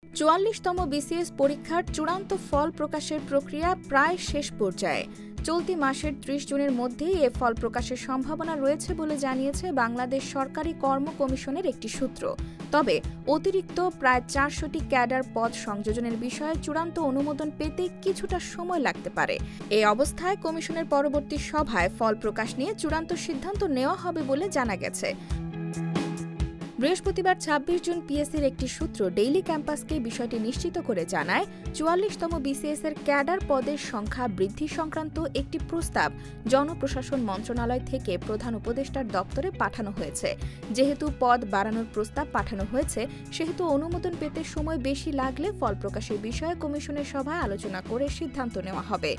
৪৪তম BCS পরীক্ষার চূড়ান্ত ফল প্রকাশের প্রক্রিয়া প্রায় শেষ পর্যায়ে। চলতি মাসের ৩০ জুনের মধ্যেই এ ফল প্রকাশের সম্ভাবনা রয়েছে বলে জানিয়েছে বাংলাদেশ সরকারি কর্ম কমিশনের একটি সূত্র। তবে অতিরিক্ত প্রায় ৪০০টি ক্যাডার পদ সংযোজনের বিষয়ে চূড়ান্ত অনুমোদন পেতে কিছুটা সময় লাগতে পারে। এই অবস্থায় কমিশনের পরবর্তী সভায় ফল প্রকাশ নিয়ে চূড়ান্ত সিদ্ধান্ত নেওয়া হবে বলে জানা গেছে। বৃহস্পতিবার ২৬ জুন পিএসসির একটি সূত্র ডেইলি ক্যাম্পাসকে বিষয়টি নিশ্চিত করে জানায়, ৪৪তম বিসিএস-এর ক্যাডার পদের সংখ্যা বৃদ্ধি সংক্রান্ত একটি প্রস্তাব জনপ্রশাসন মন্ত্রণালয় থেকে প্রধান উপদেষ্টার দপ্তরে পাঠানো হয়েছে। যেহেতু পদ বাড়ানোর প্রস্তাব পাঠানো হয়েছে, সেহেতু অনুমোদন পেতে সময় বেশি লাগলে ফল প্রকাশের বিষয়ে কমিশনের সভায় আলোচনা করে সিদ্ধান্ত নেওয়া হবে।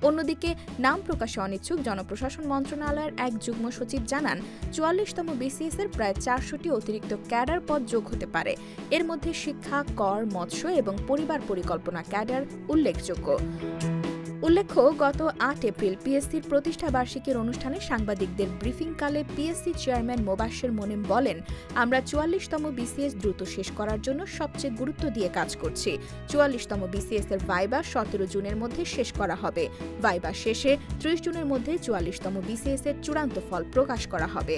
অন্যদিকে নাম প্রকাশে অনিচ্ছুক জনপ্রশাসন মন্ত্রণালয়ের এক যুগ্ম সচিব জানান, ৪৪তম বিসিএস-এর প্রায় ৪০০টি অতিরিক্ত ক্যাডার পদ যোগ হতে পারে। এর মধ্যে শিক্ষা, কর, মৎস্য এবং পরিবার পরিকল্পনা ক্যাডার উল্লেখযোগ্য। উল্লেখ্য, গত ৮ এপ্রিল পিএসসির প্রতিষ্ঠাবার্ষিকীর অনুষ্ঠানে সাংবাদিকদের ব্রিফিংকালে পিএসসি চেয়ারম্যান মোবাশ্বের মোনেম বলেন, আমরা ৪৪তম বিসিএস দ্রুত শেষ করার জন্য সবচেয়ে গুরুত্ব দিয়ে কাজ করছি। ৪৪তম বিসিএস-এর ভাইবা ১৭ জুনের মধ্যে শেষ করা হবে। ভাইবা শেষে ৩০ জুনের মধ্যে ৪৪তম বিসিএস-এর চূড়ান্ত ফল প্রকাশ করা হবে।